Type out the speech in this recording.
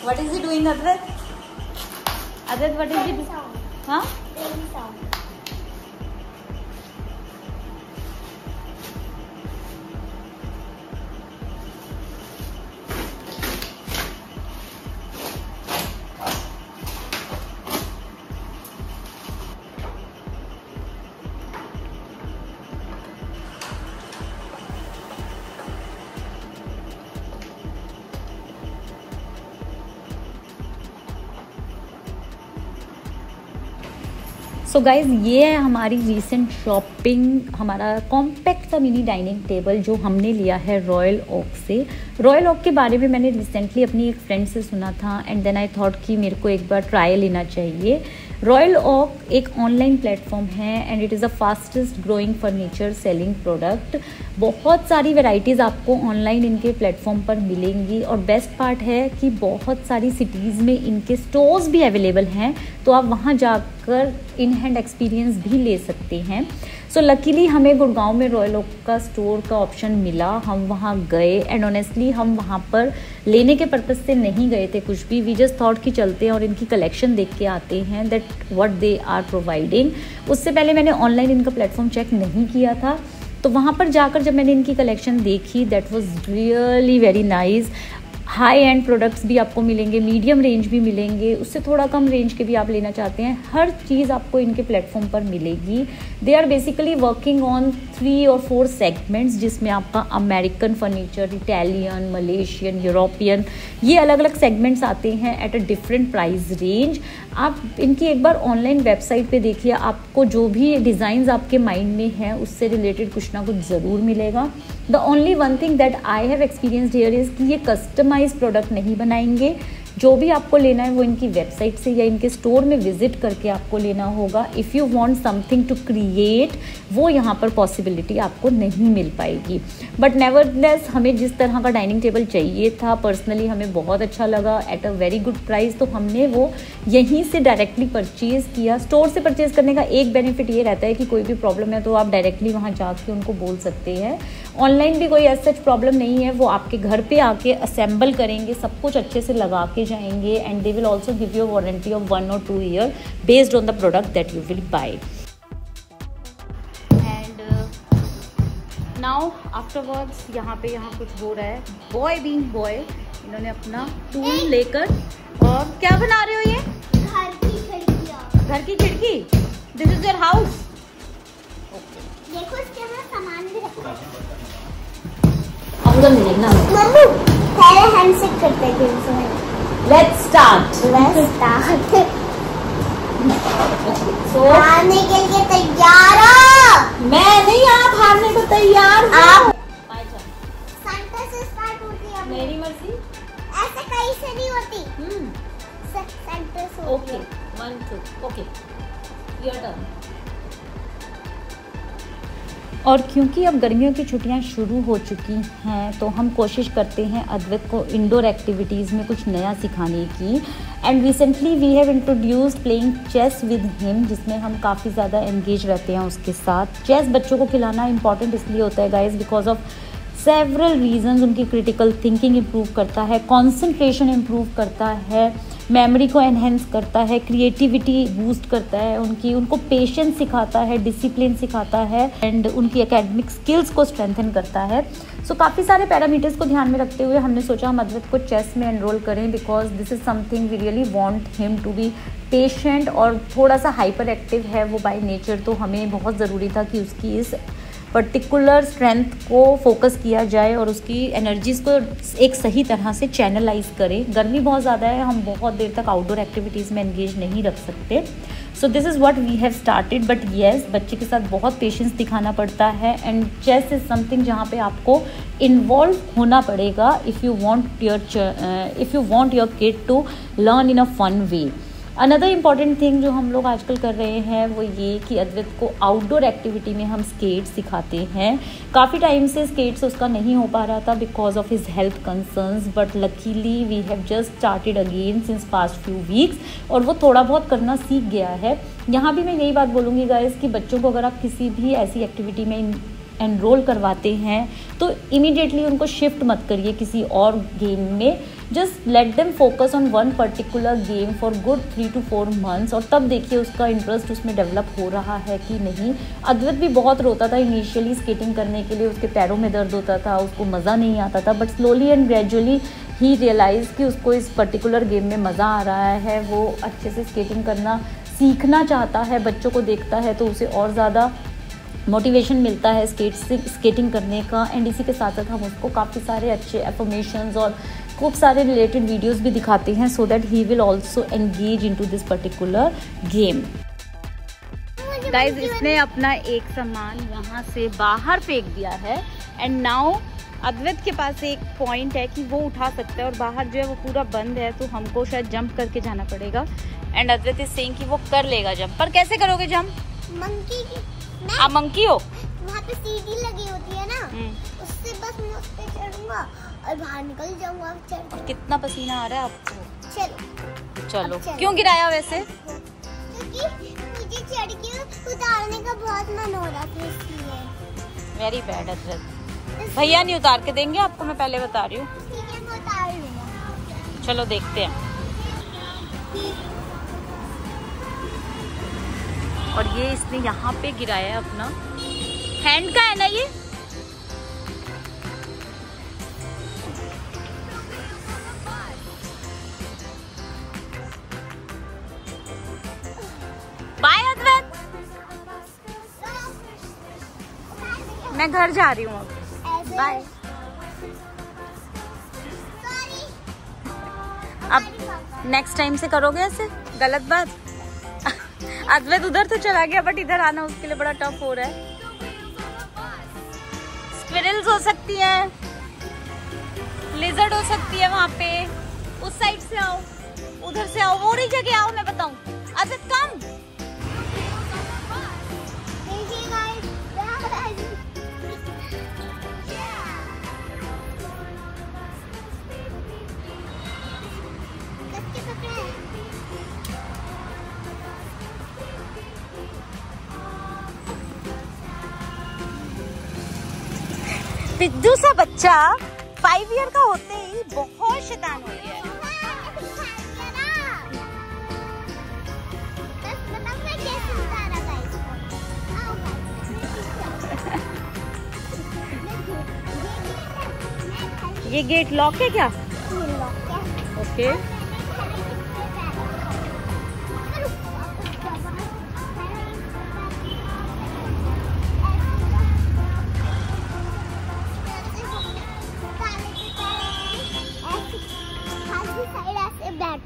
What is he doing, Adrit? Adrit, what is he doing? Huh? So guys, ये है हमारी recent shopping, हमारा compact सा mini dining table जो हमने लिया है रॉयल ओक से। रॉयल ओक के बारे में मैंने रिसेंटली अपनी एक फ्रेंड से सुना था एंड देन आई थॉट कि मेरे को एक बार ट्राई लेना चाहिए। रॉयल ओक एक ऑनलाइन प्लेटफॉर्म है and it is the fastest growing furniture selling product. बहुत सारी वैरायटीज़ आपको ऑनलाइन इनके प्लेटफॉर्म पर मिलेंगी और बेस्ट पार्ट है कि बहुत सारी सिटीज़ में इनके स्टोर्स भी अवेलेबल हैं, तो आप वहाँ जाकर इन हैंड एक्सपीरियंस भी ले सकते हैं। सो लकीली हमें गुड़गांव में रॉयल ओक का स्टोर का ऑप्शन मिला, हम वहाँ गए एंड ऑनेस्टली हम वहाँ पर लेने के पर्पज़ से नहीं गए थे कुछ भी। वी जस्ट थॉट कि चलते हैं और इनकी कलेक्शन देख के आते हैं that what they are providing. उससे पहले मैंने ऑनलाइन इनका प्लेटफॉर्म चेक नहीं किया था, तो वहाँ पर जाकर जब मैंने इनकी कलेक्शन देखी that was really very nice. High and products भी आपको मिलेंगे, मीडियम रेंज भी मिलेंगे, उससे थोड़ा कम रेंज के भी आप लेना चाहते हैं, हर चीज़ आपको इनके प्लेटफॉर्म पर मिलेगी। They are basically working on 3 और 4 सेगमेंट्स, जिसमें आपका American furniture, Italian, Malaysian, European, ये अलग अलग सेगमेंट्स आते हैं at a different price range. आप इनकी एक बार ऑनलाइन वेबसाइट पे देखिए, आपको जो भी डिज़ाइंस आपके माइंड में है उससे रिलेटेड कुछ ना कुछ ज़रूर मिलेगा। The only one thing that I have experienced here is कि ये कस्टमाइज प्रोडक्ट नहीं बनाएंगे। जो भी आपको लेना है वो इनकी वेबसाइट से या इनके स्टोर में विजिट करके आपको लेना होगा। If you want something to create, वो यहाँ पर पॉसिबिलिटी आपको नहीं मिल पाएगी। बट नेवरदलेस हमें जिस तरह का डाइनिंग टेबल चाहिए था, पर्सनली हमें बहुत अच्छा लगा at a very good price, तो हमने वो यहीं से डायरेक्टली परचेज़ किया। स्टोर से परचेज़ करने का एक बेनिफिट ये रहता है कि कोई भी प्रॉब्लम है तो आप डायरेक्टली वहाँ जाके उनको बोल सकते हैं। ऑनलाइन भी कोई ऐसा प्रॉब्लम नहीं है, वो आपके घर पे आके असेंबल करेंगे, सब कुछ अच्छे से लगा के जाएंगे and they will also give you warranty of 1 or 2 year based on the product that you will buy. And now afterwards यहाँ कुछ हो रहा है। बॉय बीइंग बॉय, इन्होंने अपना टूल लेकर, और क्या बना रहे हो ये? घर की खिड़की। This is your house. देखो इसके अंदर सामान भी रखा है। उधर मिलेगा मम्मी, पहले हैंडशेक करते हैं। Let's start. सो खाने के लिए तैयार हो? मैं नहीं, आप हारने को तैयार हो? आप सेंटर से स्टार्ट होती है मेरी मर्जी। ऐसे कहीं से नहीं होती। सेंटर से। Okay 1 2 okay your turn. और क्योंकि अब गर्मियों की छुट्टियां शुरू हो चुकी हैं, तो हम कोशिश करते हैं अद्वैत को इंडोर एक्टिविटीज़ में कुछ नया सिखाने की। And recently we have introduced playing chess with him, जिसमें हम काफ़ी ज़्यादा एंगेज रहते हैं उसके साथ। चेस बच्चों को खिलाना इंपॉर्टेंट इसलिए होता है guys, because of several reasons. उनकी क्रिटिकल थिंकिंग इम्प्रूव करता है, कॉन्सेंट्रेशन इम्प्रूव करता है, मेमोरी को एनहेंस करता है, क्रिएटिविटी बूस्ट करता है उनको पेशेंस सिखाता है, डिसिप्लिन सिखाता है एंड उनकी एकेडमिक स्किल्स को स्ट्रेंथन करता है। सो काफ़ी सारे पैरामीटर्स को ध्यान में रखते हुए हमने सोचा हम अद्वैत को चेस में एनरोल करें, because this is something we really want him to be patient. और थोड़ा सा हाइपर एक्टिव है वो बाय नेचर, तो हमें बहुत ज़रूरी था कि उसकी इस पर्टिकुलर स्ट्रेंथ को फोकस किया जाए और उसकी एनर्जीज़ को एक सही तरह से चैनलाइज करें। गर्मी बहुत ज़्यादा है, हम बहुत देर तक आउटडोर एक्टिविटीज़ में एंगेज नहीं रख सकते। So this is what we have started. But yes, बच्चे के साथ बहुत पेशेंस दिखाना पड़ता है एंड चेस इज़ समथिंग जहाँ पे आपको इन्वॉल्व होना पड़ेगा if you want your kid to learn in a fun way. Another important thing जो हम लोग आजकल कर रहे हैं वो ये कि अद्वैत को आउटडोर एक्टिविटी में हम स्केट्स सिखाते हैं। काफ़ी टाइम से स्केट्स उसका नहीं हो पा रहा था because of his health concerns, but luckily we have just started again since past few weeks और वो थोड़ा बहुत करना सीख गया है। यहाँ भी मैं यही बात बोलूँगी गाइस कि बच्चों को अगर आप किसी भी ऐसी एक्टिविटी में एनरोल करवाते हैं तो इमीडिएटली उनको शिफ्ट मत करिए किसी और गेम में। Just let them focus on one particular game for good 3 to 4 months, और तब देखिए उसका इंटरेस्ट उसमें डेवलप हो रहा है कि नहीं। अद्वैत भी बहुत रोता था इनिशियली स्केटिंग करने के लिए, उसके पैरों में दर्द होता था, उसको मज़ा नहीं आता था, बट स्लोली एंड ग्रेजुअली ही रियलाइज़ कि उसको इस पर्टिकुलर गेम में मज़ा आ रहा है, वो अच्छे से स्केटिंग करना सीखना चाहता है। बच्चों को देखता है तो उसे और ज़्यादा मोटिवेशन मिलता है स्केटिंग करने का। एंड इसी के साथ साथ हम उसको काफ़ी सारे अच्छे एफर्मेशंस और खूब सारे रिलेटेड वीडियोस भी दिखाते हैं, so that he will also engage into this particular game. Guys, इसने अपना एक सामान यहाँ से बाहर फेंक दिया है एंड नाउ अद्वैत के पास एक पॉइंट है कि वो उठा सकता है, और बाहर जो है वो पूरा बंद है, तो हमको शायद जंप करके जाना पड़ेगा। एंड अद्वैत इज सेइंग कि वो कर लेगा जंप, पर कैसे करोगे जंप? मंकी की आप मंकी हो? वहाँ पे सीढ़ी लगी होती है ना, उससे बस मैं उस पे चढ़ूंगा और बाहर निकल जाऊंगा। और कितना पसीना आ रहा है आपको? चलो क्यों गिराया वैसे? क्योंकि मुझे चढ़ के उतारने का बहुत मन हो रहा था, इसलिए। वेरी बैड अद्वैत, भैया नहीं उतार के देंगे आपको, मैं पहले बता रही हूँ। ठीक है, मैं उतार लूंगा। चलो देखते हैं। और ये इसने यहाँ पे गिराया है अपना हैंड का है ना ये। बाय अद्वैत, मैं घर जा रही हूँ अब, बाय। अब नेक्स्ट टाइम से करोगे ऐसे? गलत बात। अद्वैत उधर तो चला गया, बट इधर आना उसके लिए बड़ा टफ हो रहा है। स्क्विरल्स हो सकती है, लिजर्ड हो सकती है वहाँ पे। उस साइड से आओ, उधर से आओ, वो रही जगह आओ, मैं बताऊं। अद्वैत कम। बिद्दू सा बच्चा 5 ईयर का होते ही बहुत शैतान हो गया है। ये गेट लॉक है क्या? ओके। साइड ऐसे बैठ